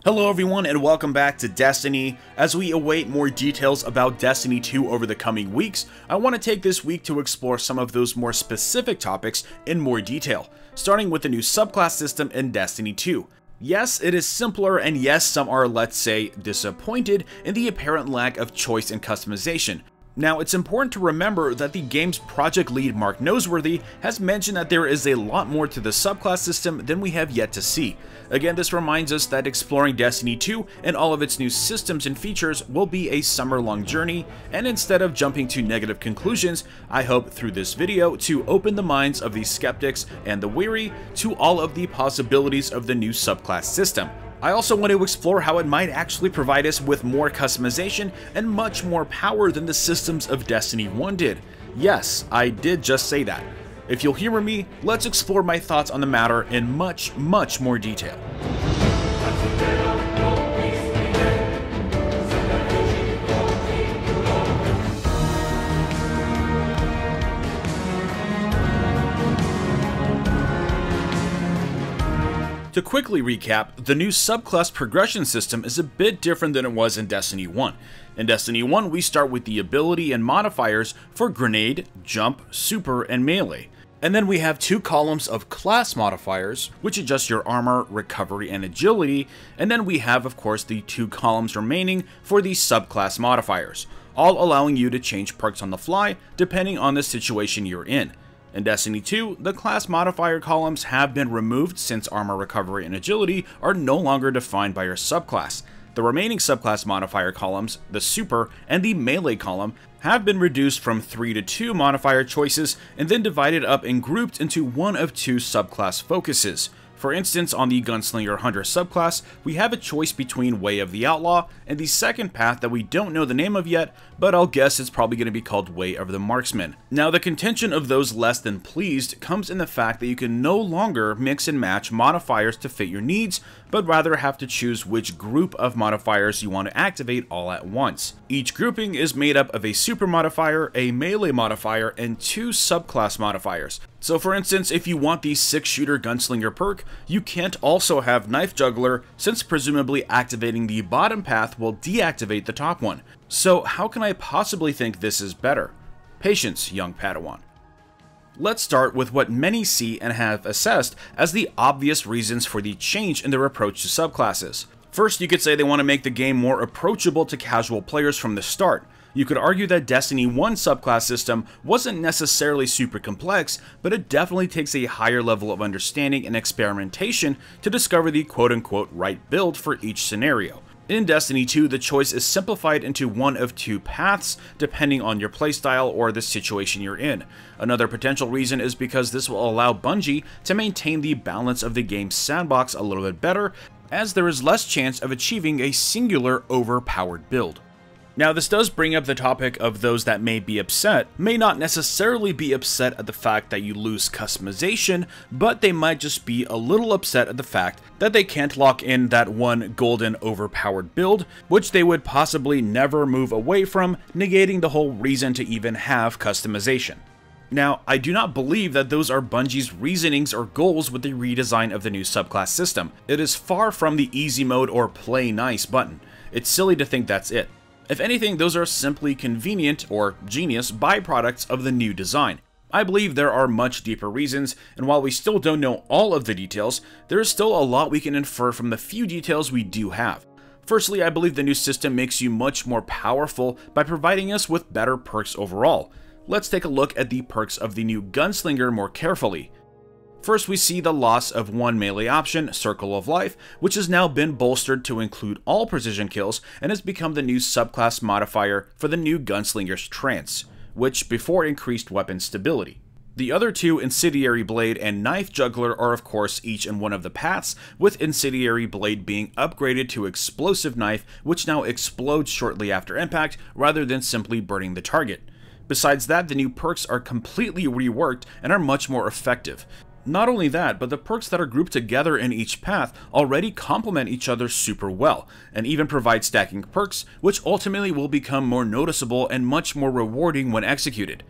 Hello everyone and welcome back to Destiny. As we await more details about Destiny 2 over the coming weeks, I want to take this week to explore some of those more specific topics in more detail, starting with the new subclass system in Destiny 2. Yes, it is simpler, and yes, some are, let's say, disappointed in the apparent lack of choice and customization. Now, it's important to remember that the game's project lead Mark Noseworthy has mentioned that there is a lot more to the subclass system than we have yet to see. Again, this reminds us that exploring Destiny 2 and all of its new systems and features will be a summer-long journey, and instead of jumping to negative conclusions, I hope through this video to open the minds of the skeptics and the weary to all of the possibilities of the new subclass system. I also want to explore how it might actually provide us with more customization and much more power than the systems of Destiny 1 did. Yes, I did just say that. If you'll humor me, let's explore my thoughts on the matter in much more detail. To quickly recap, the new subclass progression system is a bit different than it was in Destiny 1. In Destiny 1, we start with the ability and modifiers for Grenade, Jump, Super, and Melee. And then we have two columns of class modifiers, which adjust your armor, recovery, and agility, and then we have, of course, the two columns remaining for the subclass modifiers, all allowing you to change perks on the fly depending on the situation you're in. In Destiny 2, the class modifier columns have been removed since armor, recovery, and agility are no longer defined by your subclass. The remaining subclass modifier columns, the Super and the Melee column, have been reduced from 3 to 2 modifier choices and then divided up and grouped into one of two subclass focuses. For instance, on the Gunslinger Hunter subclass, we have a choice between Way of the Outlaw and the second path that we don't know the name of yet, but I'll guess it's probably going to be called Way of the Marksman. Now, the contention of those less than pleased comes in the fact that you can no longer mix and match modifiers to fit your needs, but rather have to choose which group of modifiers you want to activate all at once. Each grouping is made up of a Super modifier, a Melee modifier, and two subclass modifiers. So for instance, if you want the 6-shooter Gunslinger perk, you can't also have Knife Juggler, since presumably activating the bottom path will deactivate the top one. So how can I possibly think this is better? Patience, young Padawan. Let's start with what many see and have assessed as the obvious reasons for the change in their approach to subclasses. First, you could say they want to make the game more approachable to casual players from the start. You could argue that Destiny 1 subclass system wasn't necessarily super complex, but it definitely takes a higher level of understanding and experimentation to discover the quote-unquote right build for each scenario. In Destiny 2, the choice is simplified into one of two paths, depending on your playstyle or the situation you're in. Another potential reason is because this will allow Bungie to maintain the balance of the game's sandbox a little bit better, as there is less chance of achieving a singular overpowered build. Now, this does bring up the topic of those that may be upset, may not necessarily be upset at the fact that you lose customization, but they might just be a little upset at the fact that they can't lock in that one golden overpowered build, which they would possibly never move away from, negating the whole reason to even have customization. Now, I do not believe that those are Bungie's reasonings or goals with the redesign of the new subclass system. It is far from the easy mode or play nice button. It's silly to think that's it. If anything, those are simply convenient or genius byproducts of the new design. I believe there are much deeper reasons, and while we still don't know all of the details, there is still a lot we can infer from the few details we do have. Firstly, I believe the new system makes you much more powerful by providing us with better perks overall. Let's take a look at the perks of the new Gunslinger more carefully. First, we see the loss of one melee option, Circle of Life, which has now been bolstered to include all precision kills and has become the new subclass modifier for the new Gunslinger's Trance, which before increased weapon stability. The other two, Incendiary Blade and Knife Juggler, are of course each in one of the paths, with Incendiary Blade being upgraded to Explosive Knife, which now explodes shortly after impact rather than simply burning the target. Besides that, the new perks are completely reworked and are much more effective. Not only that, but the perks that are grouped together in each path already complement each other super well, and even provide stacking perks, which ultimately will become more noticeable and much more rewarding when executed.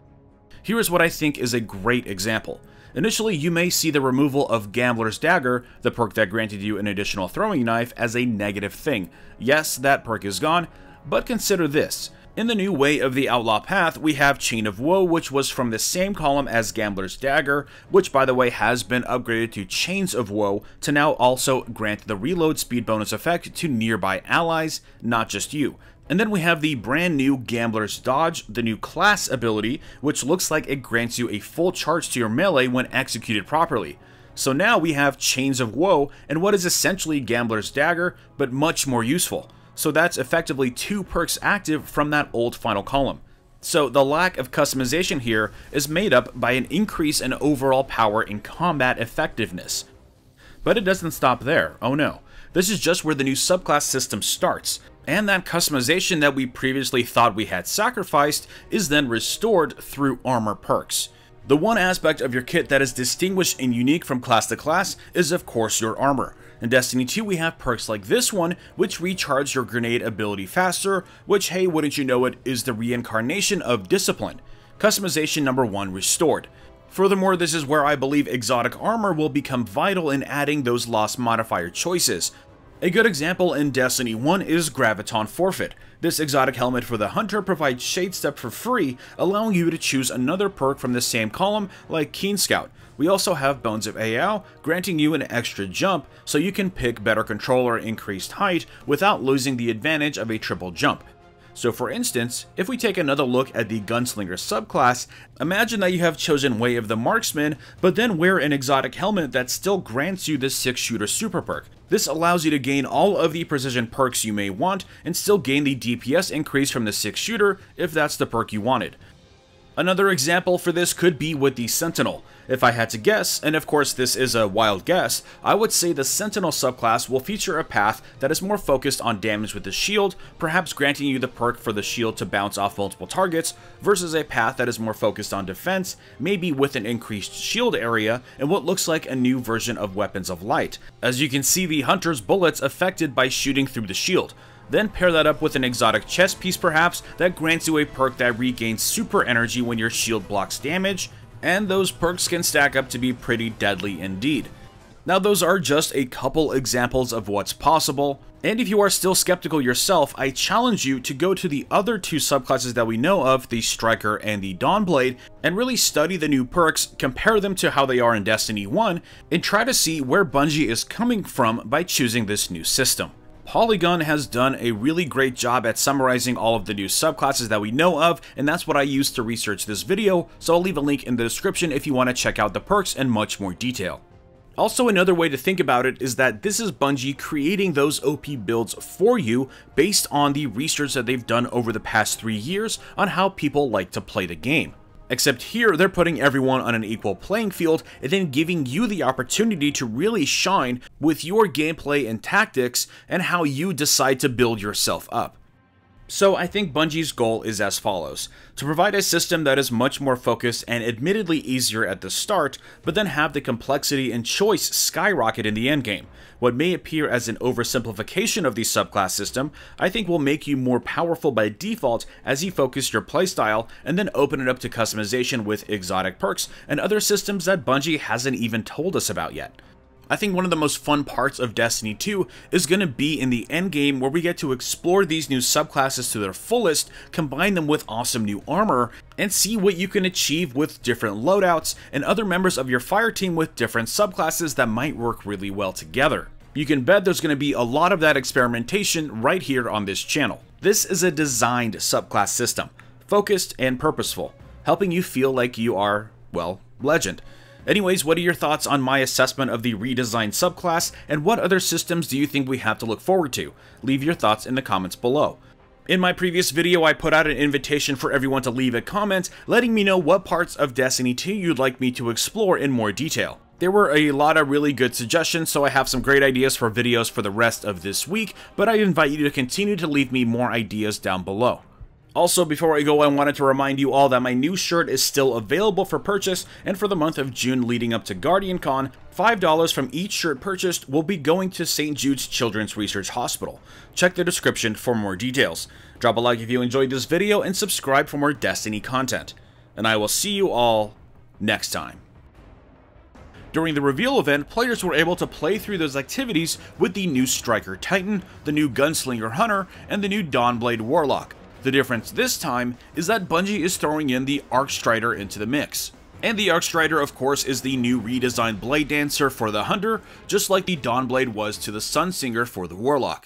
Here is what I think is a great example. Initially, you may see the removal of Gambler's Dagger, the perk that granted you an additional throwing knife, as a negative thing. Yes, that perk is gone, but consider this. In the new Way of the Outlaw path, we have Chain of Woe, which was from the same column as Gambler's Dagger, which by the way has been upgraded to Chains of Woe to now also grant the reload speed bonus effect to nearby allies, not just you. And then we have the brand new Gambler's Dodge, the new class ability, which looks like it grants you a full charge to your melee when executed properly. So now we have Chains of Woe and what is essentially Gambler's Dagger, but much more useful. So that's effectively 2 perks active from that old final column. So the lack of customization here is made up by an increase in overall power and combat effectiveness. But it doesn't stop there, oh no. This is just where the new subclass system starts, and that customization that we previously thought we had sacrificed is then restored through armor perks. The one aspect of your kit that is distinguished and unique from class to class is of course your armor. In Destiny 2 we have perks like this one, which recharge your grenade ability faster, which hey wouldn't you know it, is the reincarnation of Discipline. Customization number 1 restored. Furthermore, this is where I believe exotic armor will become vital in adding those lost modifier choices. A good example in Destiny 1 is Graviton Forfeit. This exotic helmet for the Hunter provides Shade Step for free, allowing you to choose another perk from the same column like Keen Scout. We also have Bones of Aao, granting you an extra jump, so you can pick better control or increased height without losing the advantage of a triple jump. So for instance, if we take another look at the Gunslinger subclass, imagine that you have chosen Way of the Marksman, but then wear an exotic helmet that still grants you the 6-shooter super perk. This allows you to gain all of the precision perks you may want, and still gain the DPS increase from the 6-shooter if that's the perk you wanted. Another example for this could be with the Sentinel. If I had to guess, and of course this is a wild guess, I would say the Sentinel subclass will feature a path that is more focused on damage with the shield, perhaps granting you the perk for the shield to bounce off multiple targets, versus a path that is more focused on defense, maybe with an increased shield area, and what looks like a new version of Weapons of Light. As you can see, the Hunter's bullets affected by shooting through the shield. Then pair that up with an exotic chest piece perhaps that grants you a perk that regains super energy when your shield blocks damage, and those perks can stack up to be pretty deadly indeed. Now those are just a couple examples of what's possible, and if you are still skeptical yourself, I challenge you to go to the other 2 subclasses that we know of, the Striker and the Dawnblade, and really study the new perks, compare them to how they are in Destiny 1, and try to see where Bungie is coming from by choosing this new system. Polygon has done a really great job at summarizing all of the new subclasses that we know of, and that's what I used to research this video, so I'll leave a link in the description if you want to check out the perks in much more detail. Also, another way to think about it is that this is Bungie creating those OP builds for you based on the research that they've done over the past 3 years on how people like to play the game. Except here, they're putting everyone on an equal playing field and then giving you the opportunity to really shine with your gameplay and tactics and how you decide to build yourself up. So I think Bungie's goal is as follows: to provide a system that is much more focused and admittedly easier at the start, but then have the complexity and choice skyrocket in the endgame. What may appear as an oversimplification of the subclass system, I think will make you more powerful by default as you focus your playstyle and then open it up to customization with exotic perks and other systems that Bungie hasn't even told us about yet. I think one of the most fun parts of Destiny 2 is going to be in the endgame, where we get to explore these new subclasses to their fullest, combine them with awesome new armor, and see what you can achieve with different loadouts and other members of your fire team with different subclasses that might work really well together. You can bet there's going to be a lot of that experimentation right here on this channel. This is a designed subclass system, focused and purposeful, helping you feel like you are, well, Legend. Anyways, what are your thoughts on my assessment of the redesigned subclass, and what other systems do you think we have to look forward to? Leave your thoughts in the comments below. In my previous video, I put out an invitation for everyone to leave a comment, letting me know what parts of Destiny 2 you'd like me to explore in more detail. There were a lot of really good suggestions, so I have some great ideas for videos for the rest of this week, but I invite you to continue to leave me more ideas down below. Also, before I go, I wanted to remind you all that my new shirt is still available for purchase, and for the month of June leading up to GuardianCon, $5 from each shirt purchased will be going to St. Jude's Children's Research Hospital. Check the description for more details. Drop a like if you enjoyed this video, and subscribe for more Destiny content. And I will see you all next time. During the reveal event, players were able to play through those activities with the new Striker Titan, the new Gunslinger Hunter, and the new Dawnblade Warlock. The difference this time is that Bungie is throwing in the Arcstrider into the mix. And the Arcstrider, of course, is the new redesigned Blade Dancer for the Hunter, just like the Dawnblade was to the Sunsinger for the Warlock.